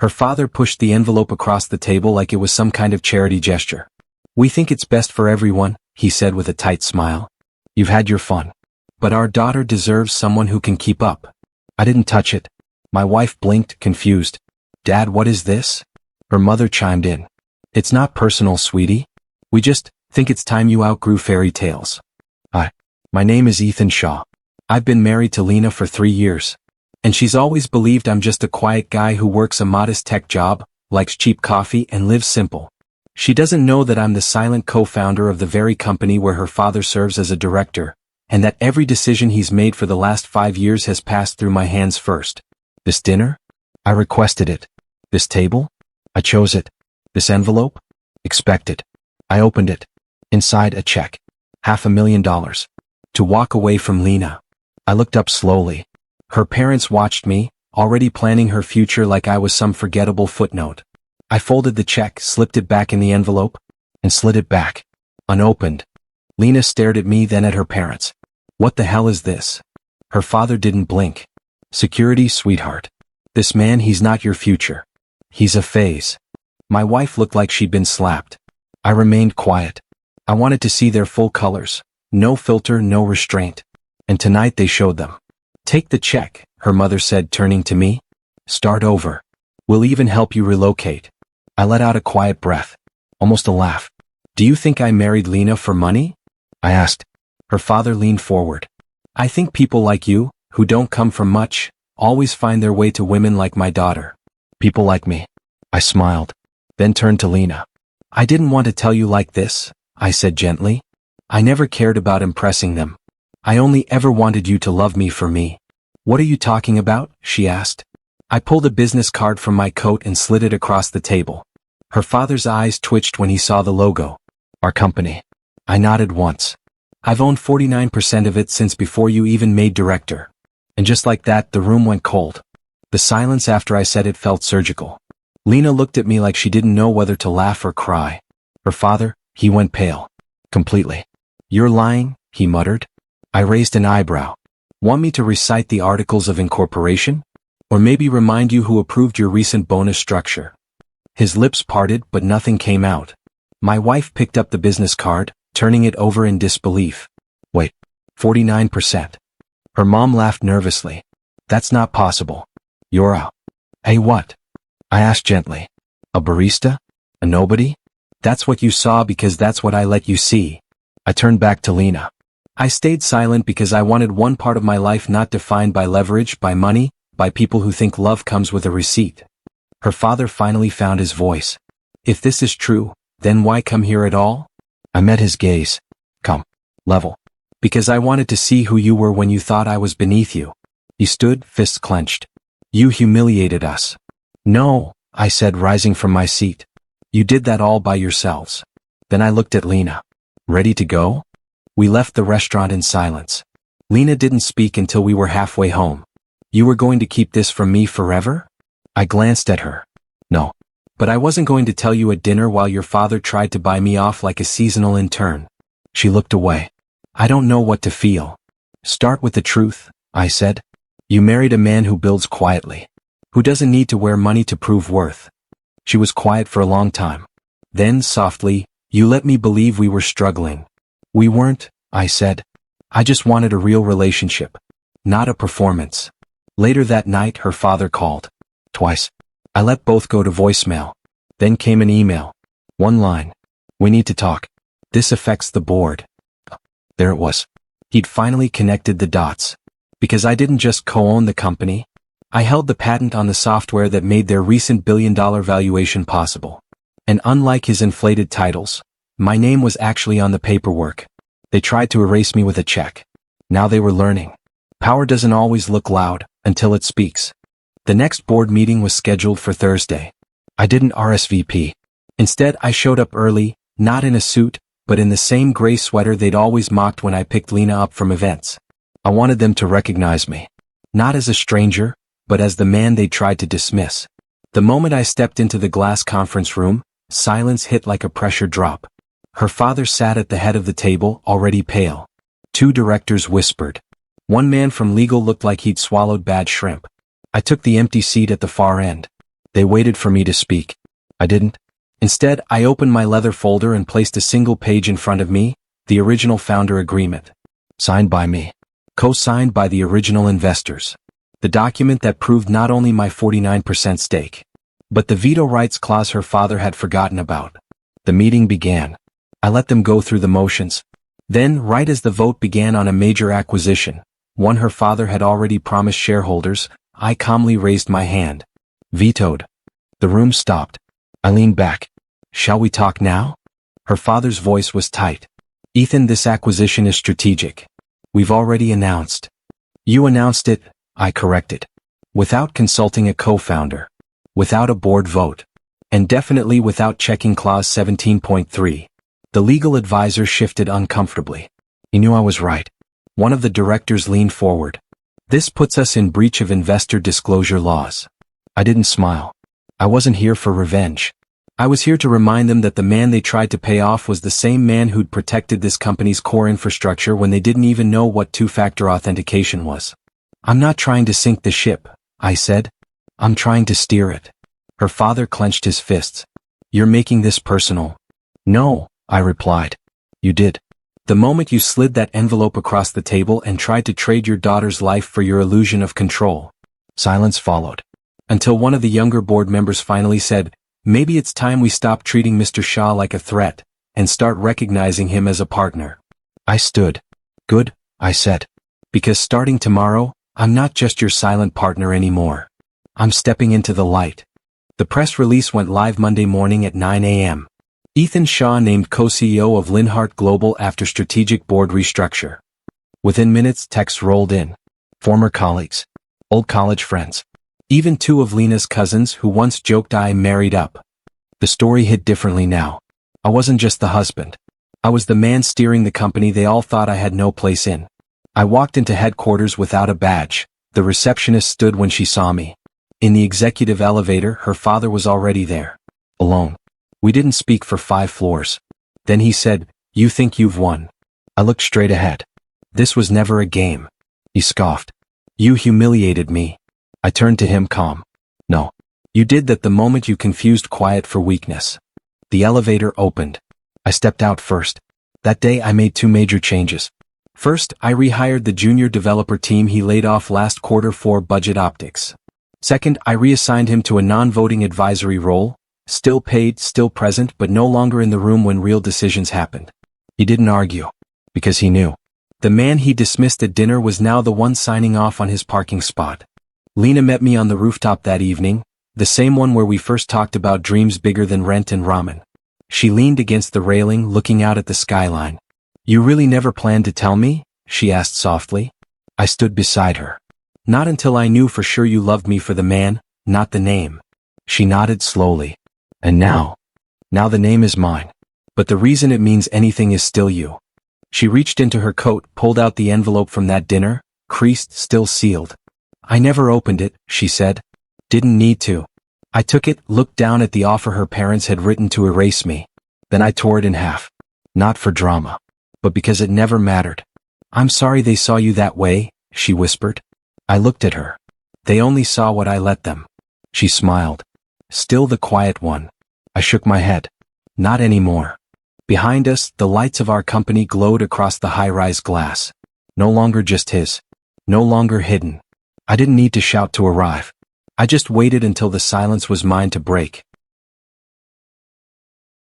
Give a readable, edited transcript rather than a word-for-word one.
Her father pushed the envelope across the table like it was some kind of charity gesture. "We think it's best for everyone," he said with a tight smile. "You've had your fun. But our daughter deserves someone who can keep up." I didn't touch it. My wife blinked, confused. "Dad, what is this?" Her mother chimed in. "It's not personal, sweetie. We just think it's time you outgrew fairy tales." My name is Ethan Shaw. I've been married to Lena for 3 years. And she's always believed I'm just a quiet guy who works a modest tech job, likes cheap coffee, and lives simple. She doesn't know that I'm the silent co-founder of the very company where her father serves as a director, and that every decision he's made for the last 5 years has passed through my hands first. This dinner? I requested it. This table? I chose it. This envelope? Expected. I opened it. Inside, a check. $500,000. To walk away from Lena. I looked up slowly. Her parents watched me, already planning her future like I was some forgettable footnote. I folded the check, slipped it back in the envelope, and slid it back. Unopened. Lena stared at me, then at her parents. "What the hell is this?" Her father didn't blink. "Security, sweetheart. This man, he's not your future. He's a phase." My wife looked like she'd been slapped. I remained quiet. I wanted to see their full colors. No filter, no restraint. And tonight they showed them. "Take the check," her mother said, turning to me. "Start over. We'll even help you relocate." I let out a quiet breath. Almost a laugh. "Do you think I married Lena for money?" I asked. Her father leaned forward. "I think people like you, who don't come from much, always find their way to women like my daughter. People like me." I smiled. Then turned to Lena. "I didn't want to tell you like this," I said gently. "I never cared about impressing them. I only ever wanted you to love me for me." "What are you talking about?" she asked. I pulled a business card from my coat and slid it across the table. Her father's eyes twitched when he saw the logo. "Our company." I nodded once. "I've owned 49% of it since before you even made director." And just like that, the room went cold. The silence after I said it felt surgical. Lena looked at me like she didn't know whether to laugh or cry. Her father, he went pale. Completely. "You're lying," he muttered. I raised an eyebrow. "Want me to recite the Articles of Incorporation? Or maybe remind you who approved your recent bonus structure?" His lips parted, but nothing came out. My wife picked up the business card, turning it over in disbelief. "Wait, 49%. Her mom laughed nervously. "That's not possible. You're a what?" I asked gently. "A barista? A nobody? That's what you saw because that's what I let you see." I turned back to Lena. I stayed silent because I wanted one part of my life not defined by leverage, by money, by people who think love comes with a receipt. Her father finally found his voice. "If this is true, then why come here at all?" I met his gaze. "Come. Level. Because I wanted to see who you were when you thought I was beneath you." He stood, fists clenched. "You humiliated us." "No," I said, rising from my seat. "You did that all by yourselves." Then I looked at Lena. "Ready to go?" We left the restaurant in silence. Lena didn't speak until we were halfway home. "You were going to keep this from me forever?" I glanced at her. "No. But I wasn't going to tell you at dinner while your father tried to buy me off like a seasonal intern." She looked away. "I don't know what to feel." "Start with the truth," I said. "You married a man who builds quietly. Who doesn't need to wear money to prove worth." She was quiet for a long time. Then, softly, "You let me believe we were struggling." "We weren't," I said. "I just wanted a real relationship. Not a performance." Later that night, her father called. Twice. I let both go to voicemail. Then came an email. One line. "We need to talk. This affects the board." There it was. He'd finally connected the dots. Because I didn't just co-own the company. I held the patent on the software that made their recent billion-dollar valuation possible. And unlike his inflated titles, my name was actually on the paperwork. They tried to erase me with a check. Now they were learning. Power doesn't always look loud until it speaks. The next board meeting was scheduled for Thursday. I didn't RSVP. Instead, I showed up early, not in a suit, but in the same gray sweater they'd always mocked when I picked Lena up from events. I wanted them to recognize me. Not as a stranger, but as the man they tried to dismiss. The moment I stepped into the glass conference room, silence hit like a pressure drop. Her father sat at the head of the table, already pale. Two directors whispered. One man from legal looked like he'd swallowed bad shrimp. I took the empty seat at the far end. They waited for me to speak. I didn't. Instead, I opened my leather folder and placed a single page in front of me, the original founder agreement. Signed by me. Co-signed by the original investors. The document that proved not only my 49% stake, but the veto rights clause her father had forgotten about. The meeting began. I let them go through the motions. Then, right as the vote began on a major acquisition, one her father had already promised shareholders, I calmly raised my hand. Vetoed. The room stopped. I leaned back. Shall we talk now? Her father's voice was tight. Ethan, this acquisition is strategic. We've already announced. You announced it, I corrected. Without consulting a co-founder. Without a board vote. And definitely without checking clause 17.3. The legal advisor shifted uncomfortably. He knew I was right. One of the directors leaned forward. This puts us in breach of investor disclosure laws. I didn't smile. I wasn't here for revenge. I was here to remind them that the man they tried to pay off was the same man who'd protected this company's core infrastructure when they didn't even know what two-factor authentication was. I'm not trying to sink the ship, I said. I'm trying to steer it. Her father clenched his fists. You're making this personal. No, I replied. You did. The moment you slid that envelope across the table and tried to trade your daughter's life for your illusion of control. Silence followed. Until one of the younger board members finally said, maybe it's time we stop treating Mr. Shah like a threat, and start recognizing him as a partner. I stood. Good, I said. Because starting tomorrow, I'm not just your silent partner anymore. I'm stepping into the light. The press release went live Monday morning at 9 a.m. Ethan Shah named co-CEO of Linhart Global after strategic board restructure. Within minutes, texts rolled in. Former colleagues. Old college friends. Even two of Lena's cousins who once joked I married up. The story hit differently now. I wasn't just the husband. I was the man steering the company they all thought I had no place in. I walked into headquarters without a badge. The receptionist stood when she saw me. In the executive elevator, her father was already there. Alone. We didn't speak for 5 floors. Then he said, you think you've won. I looked straight ahead. This was never a game. He scoffed. You humiliated me. I turned to him calm. No. You did that the moment you confused quiet for weakness. The elevator opened. I stepped out first. That day I made 2 major changes. First, I rehired the junior developer team he laid off last quarter for budget optics. Second, I reassigned him to a non-voting advisory role, still paid, still present, but no longer in the room when real decisions happened. He didn't argue. Because he knew. The man he dismissed at dinner was now the one signing off on his parking spot. Lena met me on the rooftop that evening, the same one where we first talked about dreams bigger than rent and ramen. She leaned against the railing, looking out at the skyline. You really never planned to tell me? She asked softly. I stood beside her. Not until I knew for sure you loved me for the man, not the name. She nodded slowly. And now? Now the name is mine. But the reason it means anything is still you. She reached into her coat, pulled out the envelope from that dinner, creased, still sealed. I never opened it, she said. Didn't need to. I took it, looked down at the offer her parents had written to erase me. Then I tore it in half. Not for drama. But because it never mattered. I'm sorry they saw you that way, she whispered. I looked at her. They only saw what I let them. She smiled. Still the quiet one. I shook my head. Not anymore. Behind us, the lights of our company glowed across the high-rise glass. No longer just his. No longer hidden. I didn't need to shout to arrive. I just waited until the silence was mine to break.